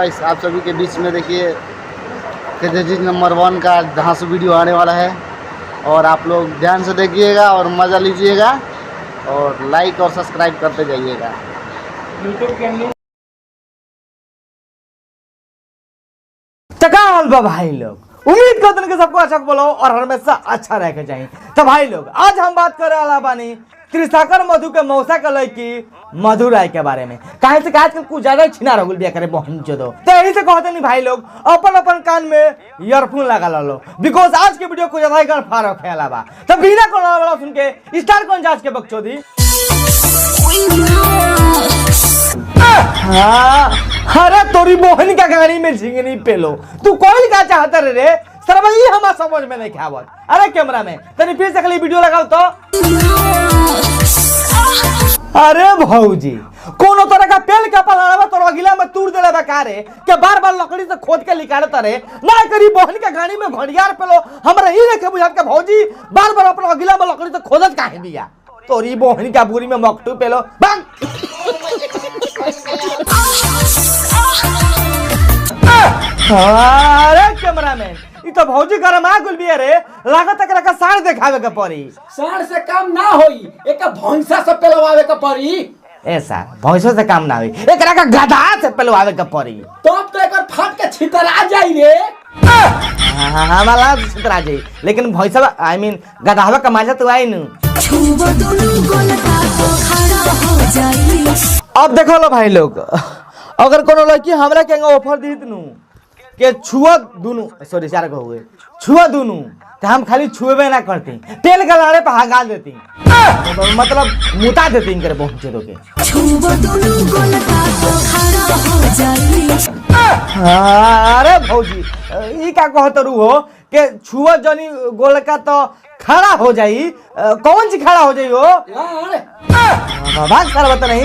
Guys आप सभी के बीच में देखिए KJG नंबर 1 का धांसू वीडियो आने वाला है और आप लोग ध्यान से देखिएगा और मज़ा लीजिएगा और लाइक और सब्सक्राइब करते जाइएगा। भाई लोग उम्मीद करते हैं कि सबको अच्छा बोलो और हमेशा अच्छा रह के चाहिए। तो भाई लोग आज हम बात कर रहा बानी त्रिसाकर मधु के मौसा के लड़की मधु राय के बारे में। कहे से आजकल कुछ ज्यादा छिना रह बिया करे बहन चोदो, तो यही से कहते नहीं भाई लोग अपन अपन कान में ईयरफोन लगा लो बिकॉज आज के वीडियो कुछ ज्यादा गण फारो खेला बा। तो बिना कोना वाला सुन के स्टार्ट कौन आज के बकचोदी। अरे तोरी मोहन का गाड़ी में झिंगनी पेलो तू कोई क्या चाहता रे सर भाई हमारा समझ में नहीं खावत। अरे कैमरा में तनी फिर से वीडियो लगाओ तो। अरे भौजी कोनो तरह का पेल का पलावा तो अगिला में तूड़ देले बकारे के बार बार लकड़ी से खोद के निकालत रे ना करी बहन के गाड़ी में घड़ियार पेलो हमरा ही नहीं के बुझात के भौजी बार बार अपन अगिला में लकड़ी से खोदत काहे दिया तोरी बहन का बुरी में मकटू पेलो भाग। अरे कैमरामैन ई तो भौजी गरम आ गुल बिया रे लागत एकरा का साड़ देखावे के पड़ी। साड़ से काम ना होई एक भैंसा से पेलवावे के पड़ी। ऐसा भैंसों से काम ना होई एकरा का गधा से पेलवावे के पड़ी। तब तो एकर फाट के छितरा जाई रे। हमारा छितरा जाई लेकिन भैंसा आई मीन गधावा का मजा तो आई न। अब देखो लो भाई लोग अगर कोनो लड़की हमरा के ऑफर दी नु के छुआ दुनु सॉरी चार को हुए छुआ दुनु तो हम खाली छुएबे ना करती तेल के लाड़े पे हगा देती मतलब मुता देती इनके पहुंचे तो के अरे भौजी ई का कहत रू हो के छुआ जनी गोलका तो खड़ा हो जाई कौन सी खड़ा हो जाई हो भाग सारा बता नहीं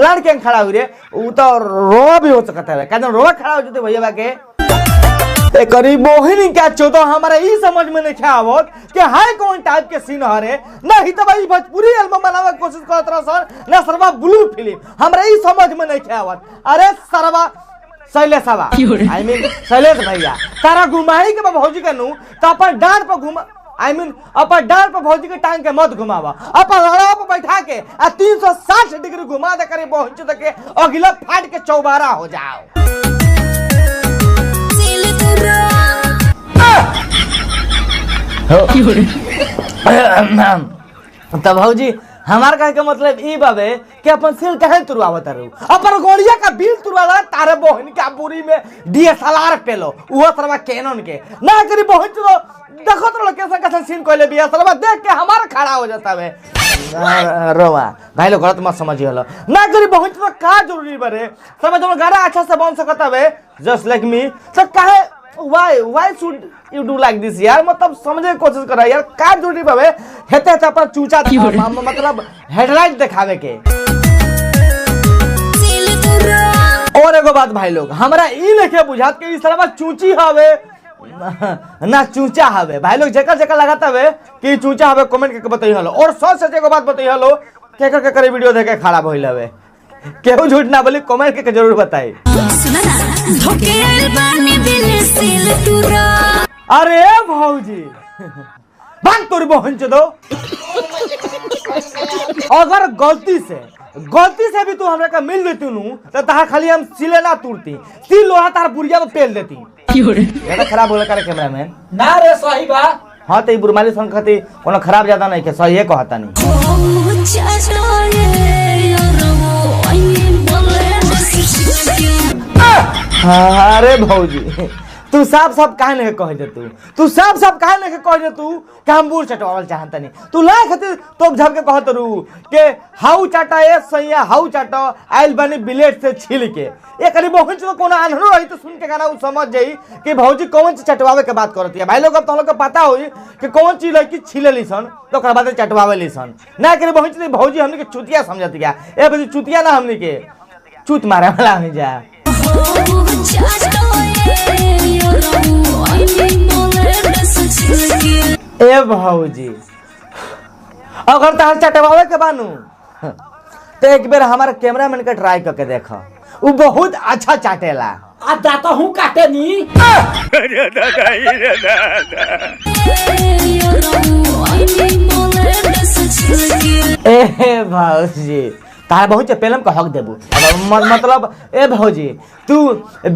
लड़के खड़ा हुई रे वो तो रोवा भी हो सकता है क्या रोवा खड़ा हो जाते भैया के करीब मोहिनी क्या चौथा हमारा ई समझ में नहीं आवत कि हाय कौन टाइप के सीन हरे नहीं तो भाई भोजपुरी एल्बम बनावे की कोशिश करत रह सर ना सरवा ब्लू फिल्म हमरा ई समझ में नहीं आवत। अरे सरवा शैलेशवा आई मीन शैलेश भैया तारा घुमाई के भौजी के नु तो अपन डांड पर घुमा आई मीन अपन डांड पर भौजी के टांग के मत घुमावा अपन लड़ा पर बैठा के 360 डिग्री घुमा दे करे पहुंच तक के अगला फाट के चौबारा हो जाओ। तो भौजी हमार कहे के मतलब ई बाबे कि अपन सिल कहे तुरवावत रहू अपन गोड़िया का बिल तुरवाला तारे बहन का पूरी में DSLR पेलो वो सरवा कैनन के ना करी बहन तो देखो तो कैसे कैसे सीन कोइले बिया सरवा देख के हमार खड़ा हो जाता है रोवा भाई लोग गलत मत समझिए लो ना करी बहन तो का जरूरी बरे समझ में गाना अच्छा से बन सकता है जस्ट लाइक मी तो काहे why should you do like this यार मतलब समझने की कोशिश करा यार का जरूरी बाबे हेते हेते पर चूचा मतलब हेडलाइट दिखावे के। और एगो बात भाई लोग हमरा ई लेके बुझात के ई सरवा चूची हवे ना चूचा हवे भाई लोग जेकर जेकर लगाता हवे कि चूचा हवे कमेंट करके बताई हलो और सच सच एगो बात बताई हलो केकर के करे वीडियो देखे खड़ा भइल हवे केहू झूठ ना बोली कमेंट करके जरूर बताई। अरे भौजी भाग तोरी बहन चोदो अगर गलती से भी तू हमरा का मिल देती नु तो तार खाली हम सिले ना तोड़ती सिल लोहा तार बुढ़िया में पेल देती। ये तो खराब बोले करे कैमरा में ना रे सही बा। हां तो ई बुरमाली संगति कोनो खराब ज्यादा नहीं के सही है कहता नहीं। अरे भौजी तू साफ साफ काहे नहीं कह दे तू साफ साफ काहे नहीं कह दे तू कि हम बूढ़ चटवावल चाहता नहीं तू ला खातिर तो झप के कहत रू के हाउ चाटा ए सैया हाउ चाटा आइल बनी ब्लेड से छील के ए करी बहुत तो कोनो अनहरो रही तो सुन के गाना उ समझ जाई कि भौजी कौन चीज चटवावे के बात करत है। भाई लोग अब तो लोग को पता होई कि कौन चीज लड़की छीले लीसन तो ओकरा बाद चटवावे लीसन ना करी बहुत भौजी हमनी के चुतिया समझत गया ए भौजी चुतिया ना हमनी के चूत मारे वाला हम जा। ए भौजी अगर तार चटवावे के बानू तो एक बेर हमारे कैमरामैन के ट्राई करके देखा वो बहुत अच्छा चाटेला। आ दाता हूँ काटे नी। ए भौजी तारा बहुत पेलम का हक देबू मतलब ए भौजी तू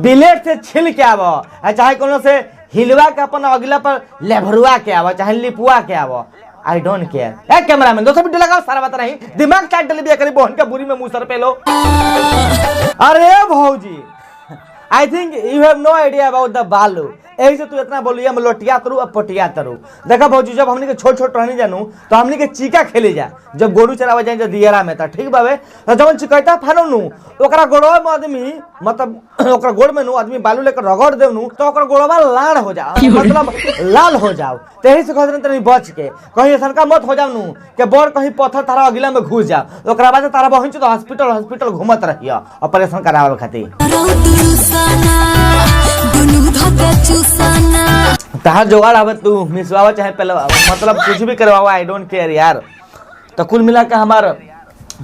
बिलेट से छिल के आव चाहे कोनो से हिलवा के अपन अगला पर लेभरुआ के आव चाहे लिपुआ के आव I don't care. A cameraman दोस्तों वीडियो लगाओ सारा बात नहीं दिमाग चाट डलबिया करी बहन के बुरी में मुंह सर पे लो। अरे भौजी I think you have no idea about the बालू यही से तू इतना बोलिए लोटिया तरु और पटिया तरु। देखा भौजी जब हमने के छोट छोट रहनी जानू तो हमने के चीका खेले जा जब गोरू चरावा जाए दियरा में ठीक बाबे तो जब चिकैता फानो नु ओकरा गोड़वा में आदमी मतलब ओकरा गोड़ में नु आदमी बालू लेकर रगड़ देव नु तो ओकरा गोड़वा लाल हो जा मतलब लाल हो जाओ तेही से कहत तनी बच के कहीं ऐसा का मत हो जाओ नु के बड़ कहीं पत्थर तारा अगिला में घुस जा ओकरा बाद तारा बहिन तो हॉस्पिटल घूमत रहिया ऑपरेशन करावे खातिर। तहार जोगाड़ आवे तू मिसवावा चाहे पहलवा मतलब कुछ भी करवावा आई डोंट केयर यार। तो कुल मिला के हमार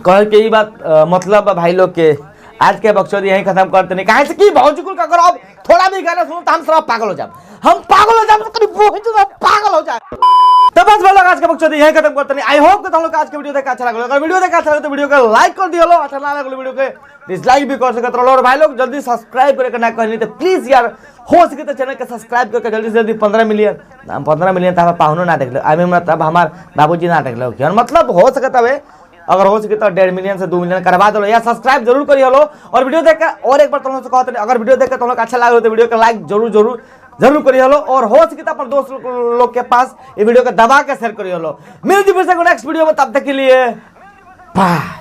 कह के ई बात मतलब भाई लोग के आज के बक्सोदी यही खत्म करते नहीं काहे से कि भौजी कुल का करो थोड़ा भी गाना सुनो तो हम सब पागल हो जाए हम पागल हो जाए तो कभी बहुत पागल हो जाए। तो बस भाई लोग आज के बक्सोदी यही खत्म करते नहीं। आई होप कि तुम लोग आज के वीडियो देखा अच्छा लगा अगर वीडियो देखा अच्छा लगा तो वीडियो को लाइक कर दियो लो अच्छा ना लगा वीडियो के डिसलाइक भी कर सकते हो और भाई लोग जल्दी सब्सक्राइब करके ना कहनी तो प्लीज यार हो सके तो चैनल के सब्सक्राइब करके जल्दी से जल्दी 15 मिलियन तो पाहुनो ना देख लो आई मीन मतलब हमार बाबूजी ना देख लो मतलब हो सके तब अगर हो सके तो 1.5 मिलियन से 2 मिलियन करवा दो या सब्सक्राइब जरूर करिए लो और वीडियो देख कर और एक बार तुम लोग से कहते हैं अगर वीडियो देख कर तुम लोग अच्छा लगा तो वीडियो का लाइक जरूर करिए लो और हो सके तो अपने दोस्त लोग के पास ये वीडियो को दबा के शेयर करिए लो। मिलती फिर से नेक्स्ट वीडियो में तब तक के लिए बाय।